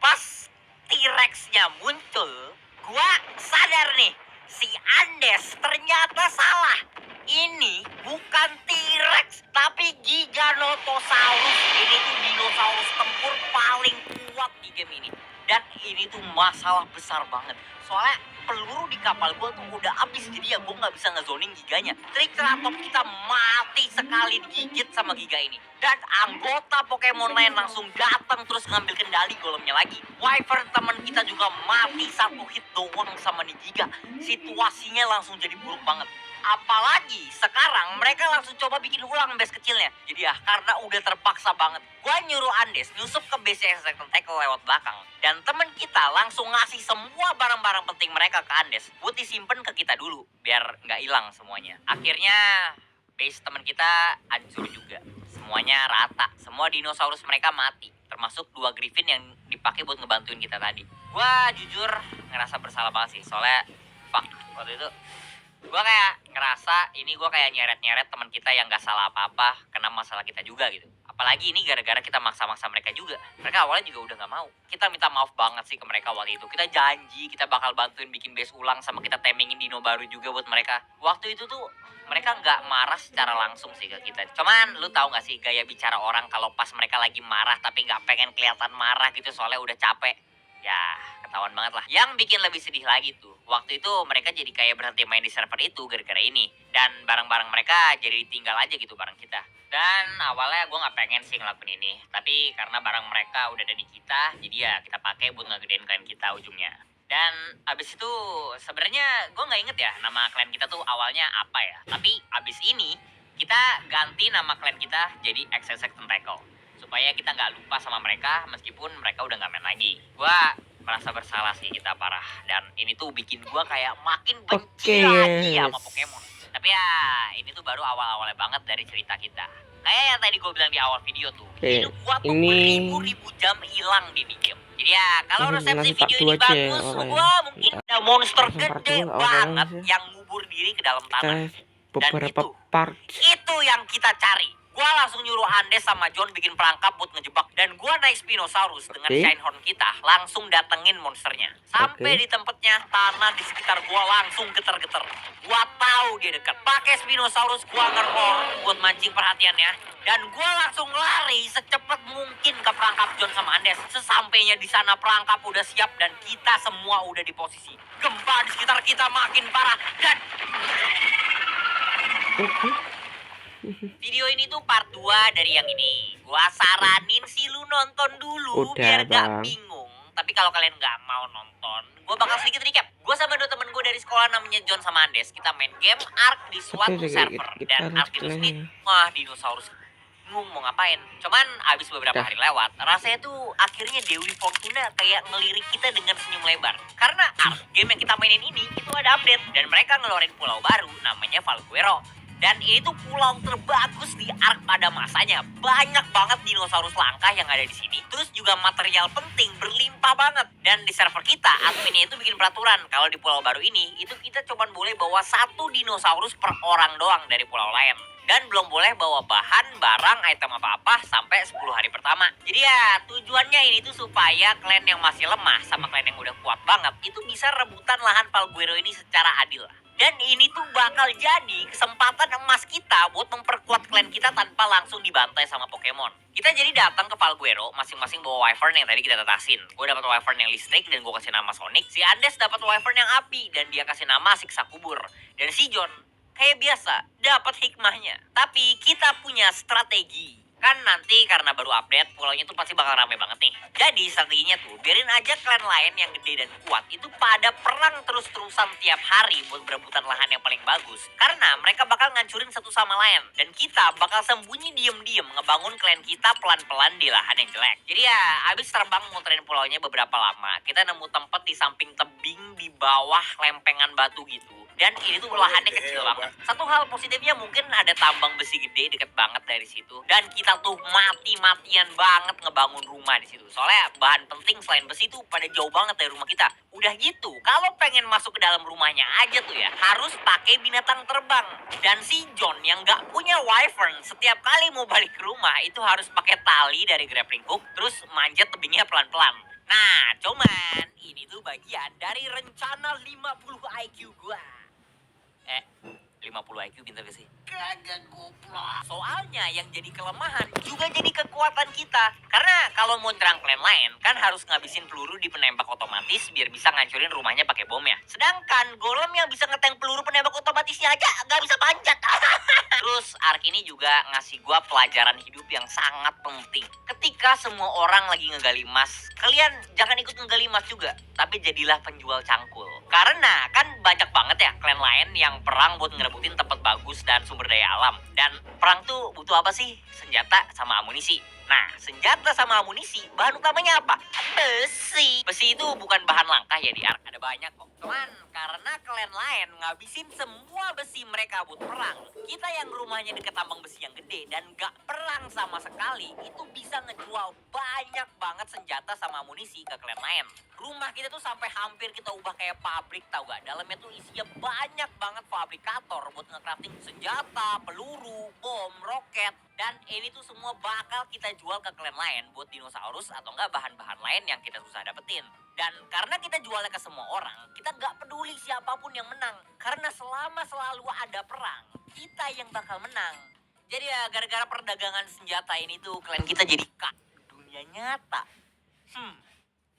pas T-Rex-nya muncul, gua sadar nih, si Andes ternyata salah. Ini bukan T-Rex, tapi Giganotosaurus. Ini tuh dinosaurus tempur paling kuat di game ini. Dan ini tuh masalah besar banget. Soalnya peluru di kapal gua tuh udah habis, jadi ya gua nggak bisa ngezoning giganya. Triceratops kita mati sekali digigit sama giga ini. Dan anggota Pokemon lain langsung datang terus ngambil kendali golemnya lagi. Wyvern teman kita juga mati 1 hit doang sama nih giga. Situasinya langsung jadi buruk banget. Apalagi sekarang mereka langsung coba bikin ulang base kecilnya. Jadi ya karena udah terpaksa banget, gua nyuruh Andes nyusup ke base Extract Tentacle lewat belakang. Dan temen kita langsung ngasih semua barang-barang penting mereka ke Andes buat disimpan ke kita dulu biar nggak hilang semuanya. Akhirnya base temen kita hancur juga. Semuanya rata, semua dinosaurus mereka mati. Termasuk 2 Griffin yang dipakai buat ngebantuin kita tadi. Gua jujur ngerasa bersalah banget sih, soalnya fuck, waktu itu gue kayak ngerasa ini gue kayak nyeret-nyeret teman kita yang gak salah apa-apa kena masalah kita juga gitu. Apalagi ini gara-gara kita maksa-maksa mereka juga. Mereka awalnya juga udah gak mau. Kita minta maaf banget sih ke mereka waktu itu. Kita janji kita bakal bantuin bikin base ulang sama kita temingin dino baru juga buat mereka. Waktu itu tuh mereka gak marah secara langsung sih ke kita. Cuman lu tahu gak sih gaya bicara orang kalau pas mereka lagi marah tapi gak pengen kelihatan marah gitu soalnya udah capek. Ya ketahuan banget lah. Yang bikin lebih sedih lagi tuh, waktu itu mereka jadi kayak berhenti main di server itu gara-gara ini. Dan barang-barang mereka jadi ditinggal aja gitu bareng kita. Dan awalnya gue gak pengen sih ngelakuin ini. Tapi karena barang mereka udah ada di kita, jadi ya kita pakai buat ngegedein klien kita ujungnya. Dan abis itu sebenarnya gue nggak inget ya nama klan kita tuh awalnya apa ya. Tapi abis ini kita ganti nama klan kita jadi XXX Tentacle. Supaya kita nggak lupa sama mereka meskipun mereka udah nggak main lagi. Gue merasa bersalah sih kita parah. Dan ini tuh bikin gue kayak makin benci Oke, lagi yes. sama Pokemon. Tapi ya ini tuh baru awal-awalnya banget dari cerita kita. Kayak yang tadi gue bilang di awal video tuh. Oke, Hidup gue tuh ini beribu-ribu jam hilang di game. Jadi ya kalau Ini resepsi langsung part video 2 ini aja ya, bagus, oke. gua mungkin Ya, ada monster langsung part gede 2, oke, banget langsung. yang ngubur diri ke dalam tanah. kita beberapa itu- part. Itu yang kita cari. Gua langsung nyuruh Andes sama John bikin perangkap buat ngejebak. Dan gua naik Spinosaurus dengan Oke. Shinehorn kita langsung datengin monsternya. Sampai Oke. di tempatnya tanah di sekitar gua langsung geter-geter. Gua tahu dia dekat. Pakai Spinosaurus gua ngeror buat mancing perhatiannya. Dan gua langsung lari secepat mungkin ke perangkap John sama Andes. Sesampainya di sana perangkap udah siap dan kita semua udah di posisi. Gempa di sekitar kita makin parah dan Oke. video ini tuh part 2 dari yang ini. Gua saranin sih lu nonton dulu Udah, biar gak Bang. bingung. Tapi kalau kalian gak mau nonton, gua bakal sedikit recap. Gua sama dua temen gue dari sekolah namanya John sama Andes. Kita main game Ark di suatu Oke, server. kita Dan harus Ark itu kalian sendiri, ya. wah dinosaurus. Bingung mau ngapain. Cuman abis beberapa Dah. hari lewat, rasanya tuh akhirnya Dewi Fortuna kayak ngelirik kita dengan senyum lebar. Karena Ark, game yang kita mainin ini, itu ada update. Dan mereka ngeluarin pulau baru namanya Valguero. Dan ini tuh pulau terbagus di Ark pada masanya. Banyak banget dinosaurus langka yang ada di sini. Terus juga material penting berlimpah banget. Dan di server kita, adminnya itu bikin peraturan. Kalau di pulau baru ini, itu kita cuma boleh bawa 1 dinosaurus per orang doang dari pulau lain. Dan belum boleh bawa bahan, barang, item apa-apa sampai 10 hari pertama. Jadi ya tujuannya ini tuh supaya klan yang masih lemah sama klan yang udah kuat banget itu bisa rebutan lahan Valguero ini secara adil. Dan ini tuh bakal jadi kesempatan emas kita buat memperkuat klan kita tanpa langsung dibantai sama Pokemon. Kita jadi datang ke Valguero masing-masing bawa Wyvern yang tadi kita tetasin. Gue dapat Wyvern yang listrik dan gue kasih nama Sonic. Si Andes dapat Wyvern yang api dan dia kasih nama Siksa Kubur. Dan si John kayak biasa, dapat hikmahnya. Tapi kita punya strategi. Kan nanti karena baru update, pulaunya tuh pasti bakal rame banget nih. Jadi strateginya tuh, biarin aja klan lain yang gede dan kuat itu pada perang terus-terusan tiap hari buat berebutan lahan yang paling bagus. Karena mereka bakal ngancurin satu sama lain. Dan kita bakal sembunyi diem-diem ngebangun klan kita pelan-pelan di lahan yang jelek. Jadi ya, abis terbang muterin pulaunya beberapa lama, kita nemu tempat di samping tebing di bawah lempengan batu gitu. Dan ini tuh lahannya kecil banget. Satu hal positifnya mungkin ada tambang besi gede deket banget dari situ. Dan kita tuh mati-matian banget ngebangun rumah di situ. Soalnya bahan penting selain besi tuh pada jauh banget dari rumah kita. Udah gitu, kalau pengen masuk ke dalam rumahnya aja tuh ya, harus pakai binatang terbang. Dan si John yang gak punya Wyvern, setiap kali mau balik ke rumah itu harus pakai tali dari grappling hook, terus manjat tebingnya pelan-pelan. Nah, cuman ini tuh bagian dari rencana 50 IQ gua. 50 IQ pintar gak sih? Kagak goblok. Soalnya yang jadi kelemahan juga jadi kekuatan kita. Karena kalau mau nyerang klan lain kan harus ngabisin peluru di penembak otomatis biar bisa ngancurin rumahnya pakai bom ya. Sedangkan golem yang bisa ngeteng peluru penembak otomatisnya aja gak bisa panjat. Terus Ark ini juga ngasih gua pelajaran hidup yang sangat penting. Ketika semua orang lagi ngegali emas, kalian jangan ikut ngegali emas juga, tapi jadilah penjual cangkul. Karena kan banyak banget ya klan lain yang perang buat ngerebutin tempat bagus dan sumber daya alam. Dan perang tuh butuh apa sih? Senjata sama amunisi. Nah, senjata sama amunisi, bahan utamanya apa? Besi. Besi itu bukan bahan langka ya di Ark, ada banyak kok. Cuman karena klan lain ngabisin semua besi mereka buat perang, kita yang rumahnya deket tambang besi yang gede dan gak perang sama sekali, itu bisa ngejual banyak banget senjata sama amunisi ke klan lain. Rumah kita tuh sampai hampir kita ubah kayak pabrik, tau gak? Dalamnya tuh isinya banyak banget fabrikator buat nge-crafting senjata, peluru, bom, roket. Dan ini tuh semua bakal kita jual ke klan lain buat dinosaurus atau enggak bahan-bahan lain yang kita susah dapetin. Dan karena kita jualnya ke semua orang, kita nggak peduli siapapun yang menang. Karena selama selalu ada perang, kita yang bakal menang. Jadi ya gara-gara perdagangan senjata ini tuh klan kita jadi kak dunia nyata.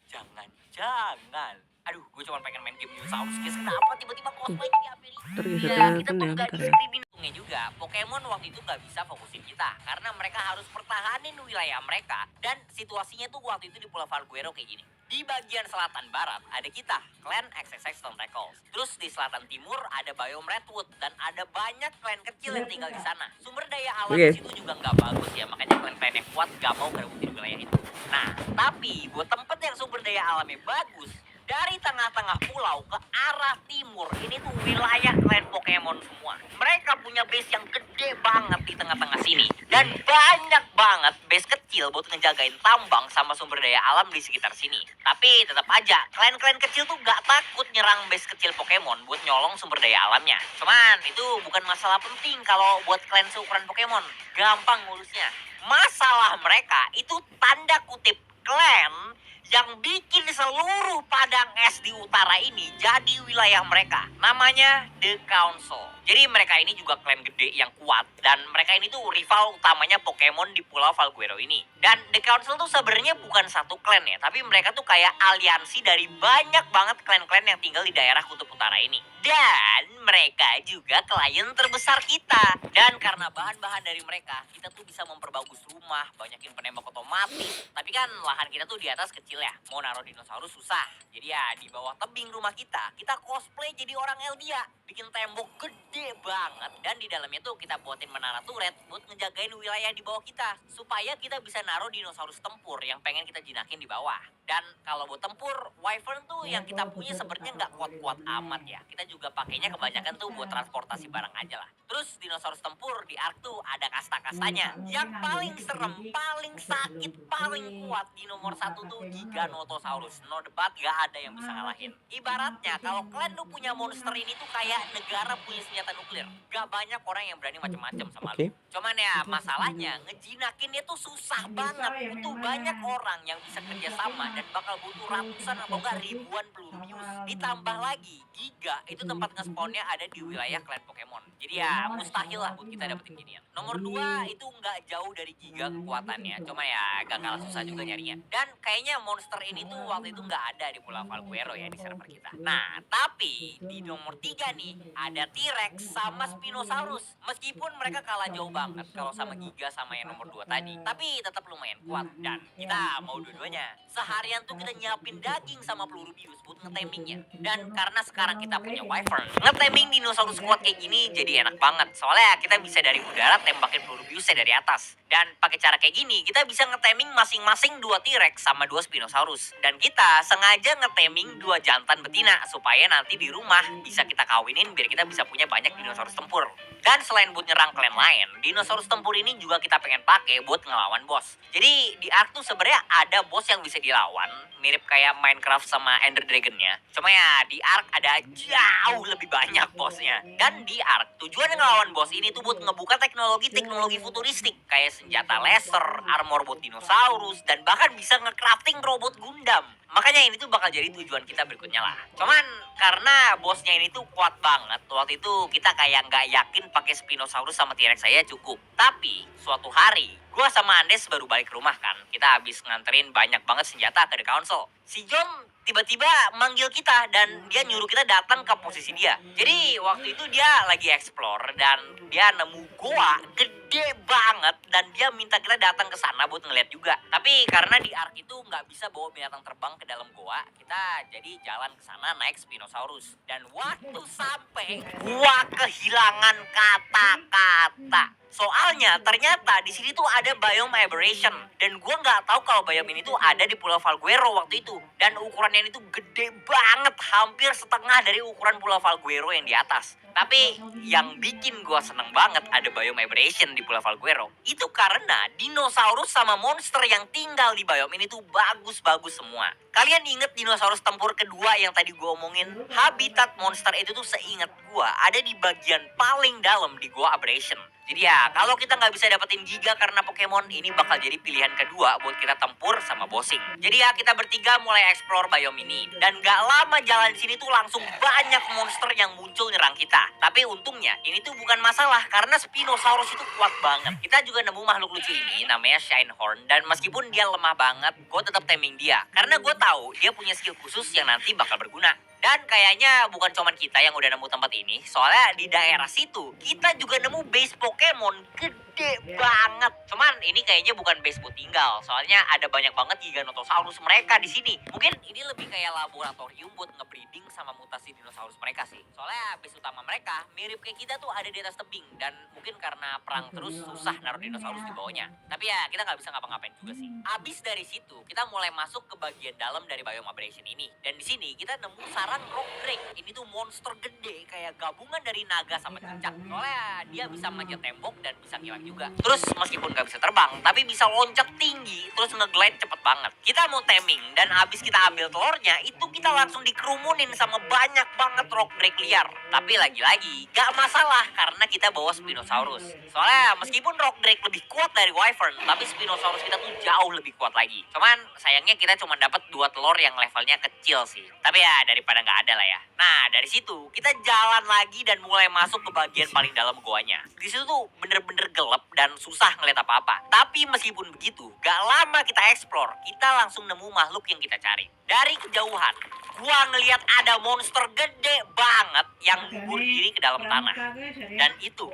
Jangan-jangan. Aduh, gue cuma pengen main game dinosaurus. Guys, kenapa tiba-tiba cosplay di Amerika? Ntar ya, Ya, saya kita telepon tuh ya, nggak bentar ya. diskriminasinya juga. juga, Pokemon waktu itu nggak bisa fokusin kita karena mereka harus pertahanin wilayah mereka. Dan situasinya tuh waktu itu di Pulau Falguero kayak gini. Di bagian selatan barat ada kita, klan XXX Stormtackles. Terus di selatan timur ada Biome Redwood dan ada banyak klan kecil yang tinggal di sana. Sumber daya alam Oke. di situ juga nggak bagus ya, makanya klan-klan yang kuat nggak mau ngerebutin wilayah itu. Nah, tapi buat tempat yang sumber daya alamnya bagus, dari tengah-tengah pulau ke arah timur, ini tuh wilayah klan Pokemon semua. Mereka punya base yang gede banget di tengah-tengah sini. Dan banyak banget base kecil buat ngejagain tambang sama sumber daya alam di sekitar sini. Tapi tetap aja, klan-klan kecil tuh gak takut nyerang base kecil Pokemon buat nyolong sumber daya alamnya. Cuman itu bukan masalah penting kalau buat klan seukuran Pokemon. Gampang ngurusnya. Masalah mereka itu tanda kutip klan yang bikin seluruh padang es di utara ini jadi wilayah mereka. Namanya The Council. Jadi mereka ini juga klan gede yang kuat. Dan mereka ini tuh rival utamanya Pokemon di Pulau Falguero ini. Dan The Council tuh sebenarnya bukan satu klan ya. Tapi mereka tuh kayak aliansi dari banyak banget klan-klan yang tinggal di daerah kutub utara ini. Dan mereka juga klien terbesar kita. Dan karena bahan-bahan dari mereka, kita tuh bisa memperbagus rumah, banyakin penembak otomatis. Tapi kan lahan kita tuh di atas kecil ya. Mau naruh dinosaurus susah. Jadi ya di bawah tebing rumah kita cosplay jadi orang Eldia. Bikin tembok gede banget. Dan di dalamnya tuh kita buatin menara turret buat ngejagain wilayah di bawah kita. Supaya kita bisa naruh dinosaurus tempur yang pengen kita jinakin di bawah. Dan kalau buat tempur, Wyvern tuh yang kita punya sebenarnya nggak kuat-kuat amat ya. Kita juga pakainya kebanyakan tuh buat transportasi barang aja lah. Terus dinosaurus tempur di Ark tuh ada kasta-kastanya. Yang paling serem, paling sakit, paling kuat di nomor 1 tuh Giganotosaurus. No debat, gak ada yang bisa ngalahin. Ibaratnya kalau kalian tuh punya monster ini tuh kayak negara punya senjata nuklir. Gak banyak orang yang berani macam-macam sama lu. Cuman ya masalahnya ngejinakinnya tuh susah banget. Butuh banyak orang yang bisa kerjasama dan bakal butuh ratusan atau enggak ribuan peluru bius. Ditambah lagi, Giga itu tempat nge-spawnnya ada di wilayah klan Pokemon. Jadi ya mustahil lah buat kita dapetin ginian. Nomor 2 itu nggak jauh dari Giga kekuatannya. Cuma ya agak kalah susah juga nyarinya. Dan kayaknya monster ini tuh waktu itu nggak ada di Pulau Falguero ya di server kita. Nah, tapi di nomor 3 nih ada T-Rex sama Spinosaurus. Meskipun mereka kalah jauh banget kalau sama Giga sama yang nomor 2 tadi, tapi tetap lumayan kuat dan kita mau dua-duanya. Seharian tuh kita nyiapin daging sama peluru bius buat ngetamingnya. Dan karena sekarang kita punya Wyvern, ngetaming dinosaurus kuat kayak gini jadi enak banget. Soalnya kita bisa dari udara tembakin peluru biusnya dari atas. Dan pakai cara kayak gini, kita bisa ngetaming masing-masing 2 T-Rex sama 2 Spinosaurus. Dan kita sengaja ngetaming 2 jantan betina supaya nanti di rumah bisa kita kawinin biar kita bisa punya banyak dinosaurus tempur. Dan selain buat nyerang klan lain, dinosaurus tempur ini juga kita pengen pakai buat ngelawan bos. Jadi di Ark tuh sebenarnya ada bos yang bisa dilawan, mirip kayak Minecraft sama Ender Dragon-nya. Cuma ya di Ark ada jauh lebih banyak bosnya. Dan di Ark tujuan ngelawan bos ini tuh buat ngebuka teknologi futuristik kayak senjata laser, armor buat dinosaurus, dan bahkan bisa nge-crafting robot Gundam. Makanya ini tuh bakal jadi tujuan kita berikutnya lah. Cuman karena bosnya ini tuh kuat banget, waktu itu kita kayak nggak yakin pakai Spinosaurus sama T-Rex saya cukup. Tapi suatu hari, gua sama Andes baru balik ke rumah kan. Kita habis nganterin banyak banget senjata ke The Council. Si John tiba-tiba manggil kita dan dia nyuruh kita datang ke posisi dia. Jadi waktu itu dia lagi explore dan dia nemu goa gede banget dan dia minta kita datang ke sana buat ngeliat juga. Tapi karena di Ark itu nggak bisa bawa binatang terbang ke dalam goa, kita jadi jalan ke sana naik Spinosaurus. Dan waktu sampai, gua kehilangan kata-kata. Soalnya ternyata di sini tuh ada biome aberration dan gua nggak tahu kalau biome ini tuh ada di Pulau Falguero waktu itu. Dan ukurannya ini tuh gede banget, hampir setengah dari ukuran Pulau Falguero yang di atas. Tapi yang bikin gua seneng banget ada biome aberration di Pulau Falguero itu karena dinosaurus sama monster yang tinggal di biome ini tuh bagus-bagus semua. Kalian inget dinosaurus tempur kedua yang tadi gua omongin? Habitat monster itu tuh seingat gua ada di bagian paling dalam di Goa Aberration. Jadi ya, kalau kita nggak bisa dapetin Giga karena Pokemon, ini bakal jadi pilihan kedua buat kita tempur sama bossing. Jadi ya, kita bertiga mulai explore biome ini. Dan nggak lama jalan di sini tuh langsung banyak monster yang muncul nyerang kita. kita. Tapi untungnya ini tuh bukan masalah karena Spinosaurus itu kuat banget. Kita juga nemu makhluk lucu ini namanya Shinehorn, dan meskipun dia lemah banget, gue tetap taming dia karena gue tahu dia punya skill khusus yang nanti bakal berguna. Dan kayaknya bukan cuman kita yang udah nemu tempat ini, soalnya di daerah situ kita juga nemu base Pokemon gede banget. Cuman ini kayaknya bukan base buat tinggal, soalnya ada banyak banget Giganotosaurus mereka di sini. Mungkin ini lebih kayak laboratorium buat ngebreeding sama mutasi dinosaurus mereka sih. Soalnya base utama mereka mirip kayak kita tuh ada di atas tebing, dan mungkin karena perang terus susah naruh dinosaurus di bawahnya. Tapi ya kita nggak bisa ngapa-ngapain juga sih. Abis dari situ kita mulai masuk ke bagian dalam dari biome aberration ini, dan di sini kita nemu sarang rock drake. Ini tuh monster gede kayak gabungan dari naga sama cicak. Soalnya dia bisa manjat tembok dan bisa kilat juga. Terus meskipun gak bisa terbang, tapi bisa loncat tinggi, terus nge-glide cepet banget. Kita mau taming, dan abis kita ambil telurnya, itu kita langsung dikerumunin sama banyak banget rock drake liar. Tapi lagi-lagi gak masalah karena kita bawa Spinosaurus. Soalnya meskipun rock drake lebih kuat dari wyvern, tapi Spinosaurus kita tuh jauh lebih kuat lagi. Cuman sayangnya kita cuma dapat 2 telur yang levelnya kecil sih. Tapi ya daripada nggak ada lah ya. Nah dari situ kita jalan lagi dan mulai masuk ke bagian paling dalam goanya. Di situ tuh bener-bener gelap dan susah ngeliat apa-apa. Tapi meskipun begitu, gak lama kita explore, kita langsung nemu makhluk yang kita cari. Dari kejauhan, gua ngeliat ada monster gede banget yang gugur diri ke dalam tanah. Dan itu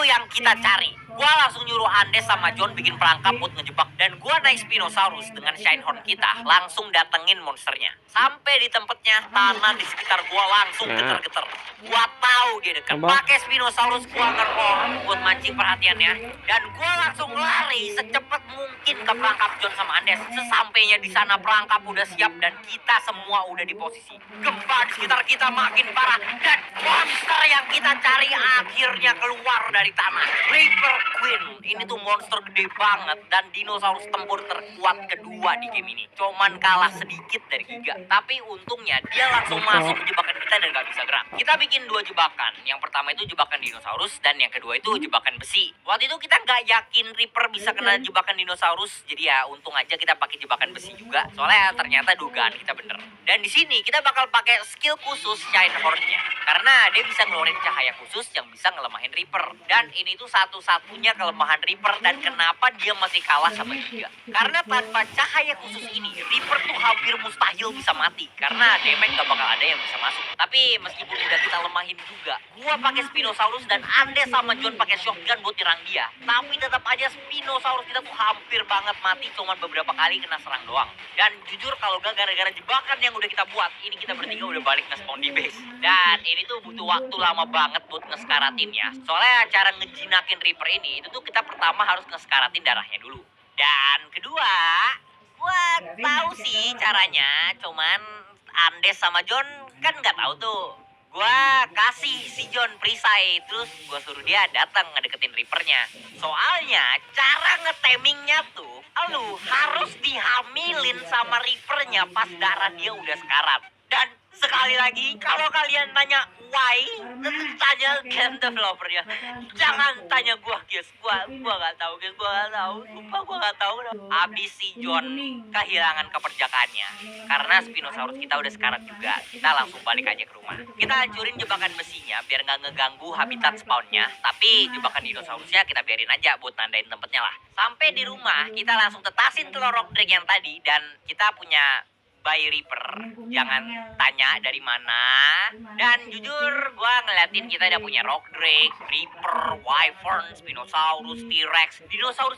yang kita cari. Gua langsung nyuruh Andes sama John bikin perangkap buat ngejebak, dan gua naik Spinosaurus dengan Shinehorn kita langsung datengin monsternya. Sampai di tempatnya, tanah di sekitar gua langsung geter-geter. Gua tahu dia dekat. Pakai Spinosaurus gua ngerol buat mancing perhatiannya, dan gua langsung lari secepat mungkin ke perangkap John sama Andes. Sesampainya di sana perangkap udah siap dan kita semua udah di posisi. Gempa di sekitar kita makin parah, dan monster yang kita cari akhirnya keluar dari tanah. Reaper Queen, ini tuh monster gede banget dan dinosaurus tempur terkuat kedua di game ini. Cuman kalah sedikit dari Giga, tapi untungnya dia langsung masuk ke jebakan kita dan gak bisa gerak. Kita bikin 2 jebakan. Yang pertama itu jebakan dinosaurus, dan yang kedua itu jebakan besi. Waktu itu kita nggak yakin Reaper bisa kena jebakan dinosaurus, jadi ya untung aja kita pakai jebakan besi juga. Soalnya ternyata dugaan kita bener. Dan di sini kita bakal pakai skill khusus Shinehorn-nya, karena dia bisa ngeluarin cahaya khusus yang bisa ngelemahin Reaper. Dan ini tuh satu-satunya kelemahan Reaper, dan kenapa dia masih kalah sama Giga. Karena tanpa cahaya khusus ini, Reaper tuh hampir mustahil bisa mati, karena damage gak bakal ada yang bisa masuk. Tapi meskipun udah kita lemahin juga, gua pakai Spinosaurus dan Andes sama John pakai shotgun buat nyerang dia. Tapi tetap aja Spinosaurus kita tuh hampir banget mati, cuman beberapa kali kena serang doang. Dan jujur kalau gak gara-gara jebakan yang udah kita buat, ini kita bertiga udah balik nge-spawn di base. Dan ini tuh butuh waktu lama banget buat ngeskaratinnya. Soalnya cara ngejinakin Reaper ini, itu tuh kita pertama harus ngeskaratin darahnya dulu. Dan kedua, gua tahu sih caranya, cuman Andes sama John kan nggak tahu tuh. Gua kasih si John perisai, terus gua suruh dia datang ngedeketin Reapernya. Soalnya cara ngetemingnya tuh, lu harus dihamilin sama Reapernya pas darah dia udah sekarat. Dan sekali lagi, kalau kalian nanya why, tanya game developernya. Jangan tanya gua, guys. Gua nggak tahu, guys. Gua nggak tahu. Sumpah gua nggak tahu. Abis si John kehilangan keperjakaannya karena Spinosaurus kita udah sekarat juga, kita langsung balik aja ke rumah. Kita hancurin jebakan besinya biar nggak ngeganggu habitat spawnnya. Tapi jebakan dinosaurusnya kita biarin aja buat nandain tempatnya lah. Sampai di rumah, kita langsung tetasin telur rock drake yang tadi, dan kita punya by Reaper. Jangan tanya dari mana. Dan jujur gue ngeliatin kita udah punya rock drake, Reaper, wyvern, Spinosaurus, T-Rex,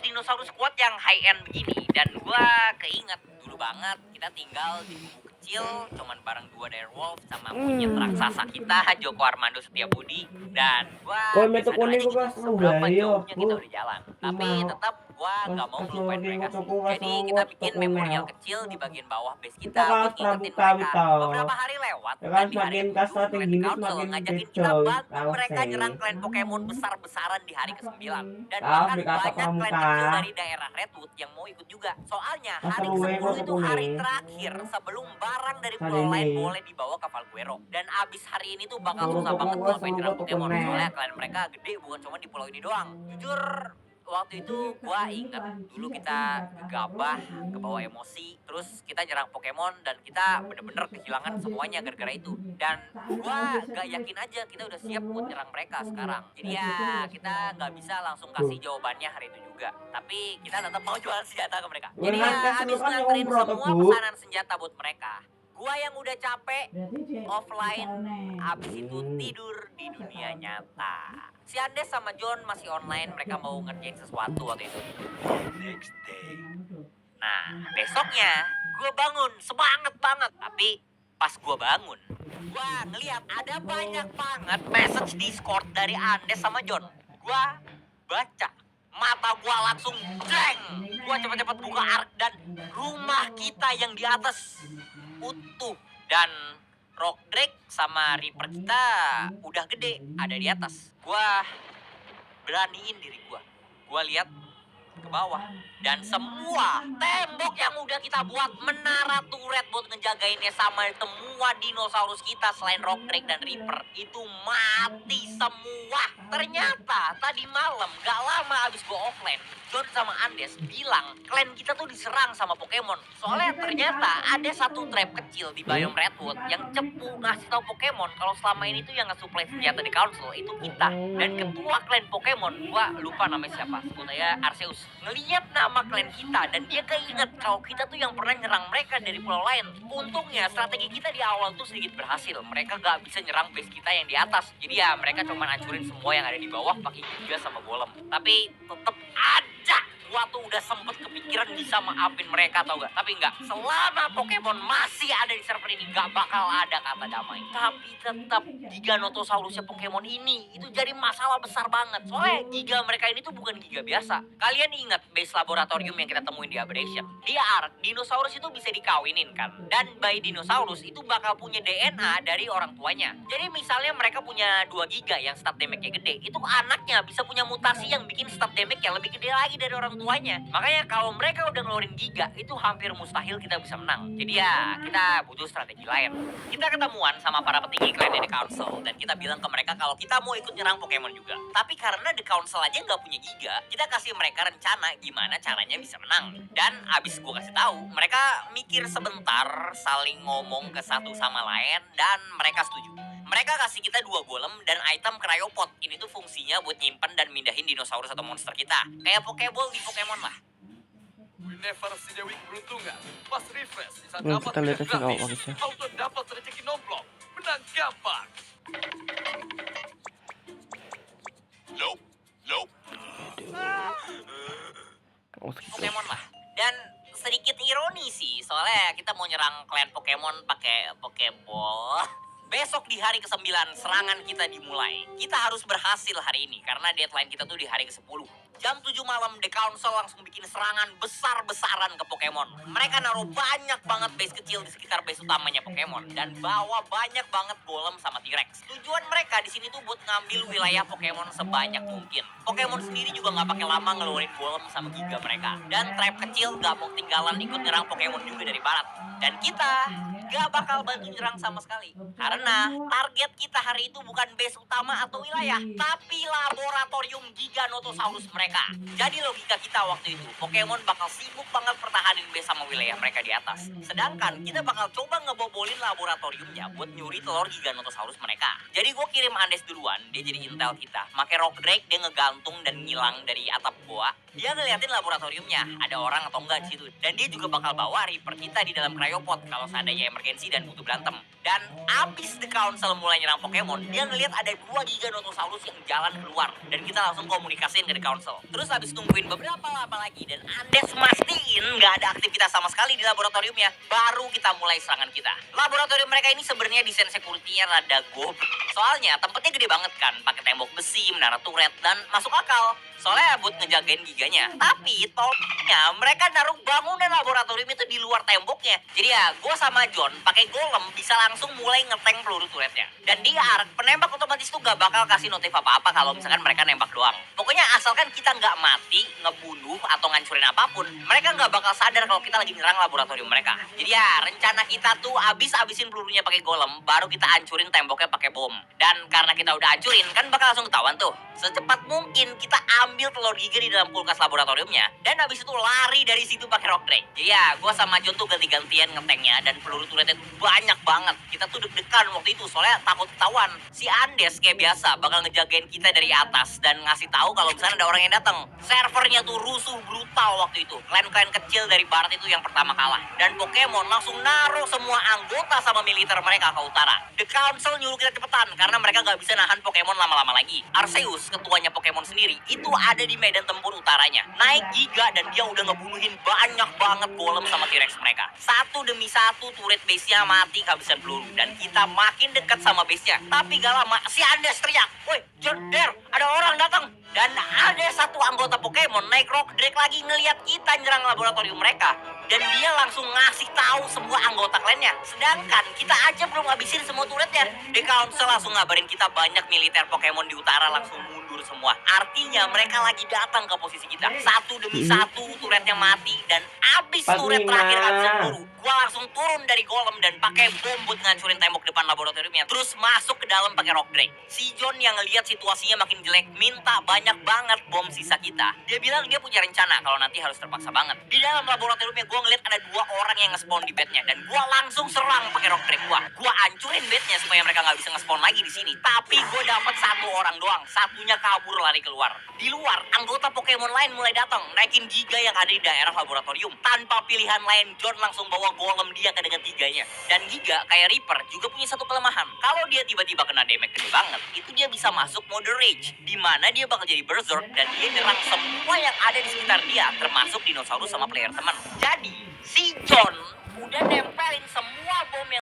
dinosaurus kuat yang high end begini. Dan gue keinget dulu banget kita tinggal di bumi kecil cuman bareng 2 direwolf sama monyet raksasa kita Joko Armando Setiabudi. Dan gue berapa jauhnya kita udah jalan, tapi tetap gua nggak mau ngelupain mereka sih. Jadi kita bikin memorial kecil di bagian bawah base kita buat ngingetin mereka. Beberapa hari lewat, dan di hari ke-7 Clan Council ngajakin kita bantu mereka nyerang klan Pokemon besar-besaran di hari ke-9. Dan bahkan banyak klan kecil dari daerah Redwood yang mau ikut juga. Soalnya hari ke-10 itu hari terakhir sebelum barang dari pulau lain boleh dibawa ke Valguero. Dan abis hari ini tuh bakal susah banget tuh sampai nyerang Pokemon. Soalnya klan mereka gede, bukan cuma di pulau ini doang. Jujur waktu itu gua inget dulu kita gegabah, kebawa emosi, terus kita nyerang Pokemon dan kita bener-bener kehilangan semuanya gara-gara itu. Dan gua gak yakin aja kita udah siap buat nyerang mereka sekarang. Jadi ya kita nggak bisa langsung kasih jawabannya hari itu juga. Tapi kita tetap mau jual senjata ke mereka. Jadi ya Kan habis kan nganterin ngobrol tuh, semua Bu. pesanan senjata buat mereka, gua yang udah capek offline, abis itu tidur di dunia nyata. Si Andes sama John masih online, mereka mau ngerjain sesuatu waktu itu. Nah, besoknya gue bangun semangat banget. Tapi pas gue bangun, gue ngeliat ada banyak banget message Discord dari Andes sama John. Gue baca, mata gue langsung jeng. Gue cepet-cepet buka ark dan rumah kita yang di atas utuh. Dan Rock Drake sama Reaper kita udah gede, ada di atas. Gua beraniin diri gua lihat ke bawah dan semua tembok yang udah kita buat, menara turret buat ngejagainnya sama semua dinosaurus kita selain Rock Drake dan Reaper itu mati semua. Ternyata tadi malam gak lama abis gua offline, John sama Andes bilang klan kita tuh diserang sama Pokemon. Soalnya ternyata ada satu trap kecil di biome Redwood yang cepu ngasih tahu Pokemon kalau selama ini tuh yang nge-supply senjata di Council itu kita. Dan ketua klan Pokemon, gua lupa namanya siapa, sebut aja Arceus, ngeliat nama klan kita dan dia keinget kalau kita tuh yang pernah nyerang mereka dari pulau lain. Untungnya strategi kita di awal tuh sedikit berhasil. Mereka gak bisa nyerang base kita yang di atas. Jadi ya mereka cuma hancurin semua yang ada di bawah pakai Giga sama Golem. Tapi tetep aja gua tuh udah sempet kepikiran bisa maafin mereka, tau gak? Tapi enggak, selama Pokemon masih ada di server ini gak bakal ada kata damai. Tapi tetap Giganotosaurusnya Pokemon ini itu jadi masalah besar banget. Soalnya giga mereka ini tuh bukan giga biasa. Kalian ingat base laboratorium yang kita temuin di Aberration? Di Ark, dinosaurus itu bisa dikawinin kan? Dan bayi dinosaurus itu bakal punya DNA dari orang tuanya. Jadi misalnya mereka punya 2 giga yang stat damage-nya gede, itu anaknya bisa punya mutasi yang bikin stat damage yang lebih gede lagi dari orang tuanya. Makanya kalau mereka udah ngeluarin giga, itu hampir mustahil kita bisa menang. Jadi ya, kita butuh strategi lain. Kita ketemuan sama para petinggi klan The Council, dan kita bilang ke mereka kalau kita mau ikut nyerang Pokemon juga. Tapi karena The Council aja nggak punya giga, kita kasih mereka rencana gimana caranya bisa menang. Dan abis gue kasih tahu, mereka mikir sebentar, saling ngomong ke satu sama lain, dan mereka setuju. Mereka kasih kita 2 golem dan item cryopod. Ini tuh fungsinya buat nyimpen dan mindahin dinosaurus atau monster kita. Kayak Pokeball di Pokemon lah. We never see the week beruntungan. Pas refresh bisa Hmm, dapat kita lihat hadiah aja kalau gratis. bagusnya. Auto dapat rezeki nomplok. Menang gampang. Nope. Nope. Pokemon lah. Dan sedikit ironi sih, soalnya kita mau nyerang klan Pokemon pakai Pokeball. Besok di hari ke-9 serangan kita dimulai. Kita harus berhasil hari ini karena deadline kita tuh di hari ke-10. Jam 7 malam The Council langsung bikin serangan besar-besaran ke Pokemon. Mereka naruh banyak banget base kecil di sekitar base utamanya Pokemon dan bawa banyak banget golem sama T-Rex. Tujuan mereka di sini tuh buat ngambil wilayah Pokemon sebanyak mungkin. Pokemon sendiri juga nggak pakai lama ngeluarin golem sama giga mereka. Dan trap kecil gak mau ketinggalan ikut nyerang Pokemon juga dari barat. Dan kita gak bakal bantu nyerang sama sekali. Karena target kita hari itu bukan base utama atau wilayah, tapi laboratorium Giganotosaurus mereka. Jadi logika kita waktu itu, Pokemon bakal sibuk banget pertahanin base sama wilayah mereka di atas. Sedangkan kita bakal coba ngebobolin laboratoriumnya buat nyuri telur Giganotosaurus mereka. Jadi gue kirim Andes duluan, dia jadi intel kita. Make Rock Drake, dia ngegantung dan ngilang dari atap gua. Dia ngeliatin laboratoriumnya, ada orang atau enggak di situ. Dan dia juga bakal bawa Reaper kita di dalam cryopod kalau seandainya emergensi dan butuh berantem. Dan abis The Council mulai nyerang Pokemon, dia ngeliat ada 2 Giganotosaurus yang jalan keluar. Dan kita langsung komunikasiin ke The Council. Terus abis nungguin beberapa lama lagi dan Andes mastiin nggak ada aktivitas sama sekali di laboratoriumnya, baru kita mulai serangan kita. Laboratorium mereka ini sebenarnya desain security-nya rada goblok. Soalnya tempatnya gede banget kan, pakai tembok besi, menara turret, dan masuk akal. Soalnya buat ngejagain giganya. Tapi tolnya mereka naruh bangunan laboratorium itu di luar temboknya. Jadi ya gue sama John pakai golem bisa langsung mulai ngeteng peluru turretnya. Dan di Ark, penembak otomatis tuh gak bakal kasih notif apa-apa kalau misalkan mereka nembak doang. Pokoknya asalkan kita nggak mati, ngebunuh, atau ngancurin apapun, mereka nggak bakal sadar kalau kita lagi nyerang laboratorium mereka. Jadi ya rencana kita tuh abis-abisin pelurunya pakai golem, baru kita hancurin temboknya pakai bom. Dan karena kita udah hancurin, kan bakal langsung ketahuan tuh. Secepat mungkin kita ambil telur Giga di dalam kulkas laboratoriumnya, dan habis itu lari dari situ pakai rock drake. Iya, gue sama John tuh ganti-gantian ngetanknya, dan peluru turretnya tuh banyak banget. Kita tuh deg-degan waktu itu, soalnya takut ketahuan. Si Andes kayak biasa bakal ngejagain kita dari atas dan ngasih tahu kalau misalnya ada orang yang datang. Servernya tuh rusuh brutal waktu itu. Klan-klan kecil dari barat itu yang pertama kalah. Dan Pokemon langsung naruh semua anggota sama militer mereka ke utara. The Council nyuruh kita cepetan karena mereka gak bisa nahan Pokemon lama-lama lagi. Arceus, ketuanya Pokemon sendiri, itu ada di medan tempur utaranya. Naik Giga dan dia udah ngebunuhin banyak banget golem sama T-Rex mereka. Satu demi satu turret base-nya mati kehabisan peluru. Dan kita makin dekat sama base-nya. Tapi gak lama si Andes teriak, "Woi, John, Der, ada orang datang." Dan ada satu anggota Pokemon naik rock drake lagi ngeliat kita nyerang laboratorium mereka. Dan dia langsung ngasih tahu semua anggota klannya. Sedangkan kita aja belum ngabisin semua turretnya. The Council langsung ngabarin kita banyak militer Pokemon di utara langsung mundur semua. Artinya mereka lagi datang ke posisi kita. Satu demi satu turretnya mati. Dan abis turret terakhir habisan peluru, gua langsung turun dari golem dan pakai bom buat ngancurin tembok depan laboratoriumnya. Terus masuk ke dalam pakai rock drake. Si John yang ngeliat situasinya makin jelek minta banyak banget bom sisa kita. Dia bilang dia punya rencana kalau nanti harus terpaksa banget. Di dalam laboratoriumnya gue ngeliat ada 2 orang yang nge-spawn di bednya dan gue langsung serang pakai rock drake gue. Gue hancurin bednya supaya mereka nggak bisa nge-spawn lagi di sini. Tapi gue dapat 1 orang doang, satunya kabur lari keluar. Di luar, anggota Pokemon lain mulai datang, naikin Giga yang ada di daerah laboratorium. Tanpa pilihan lain, John langsung bawa golem dia ke dengan Giganya. Dan Giga kayak Reaper juga punya satu kelemahan. Kalau dia tiba-tiba kena damage gede banget, itu dia bisa masuk mode rage, di mana dia bakal jadi berserk dan dia nyerang semua yang ada di sekitar dia, termasuk dinosaurus sama player teman. Jadi si John udah nempelin semua bom yang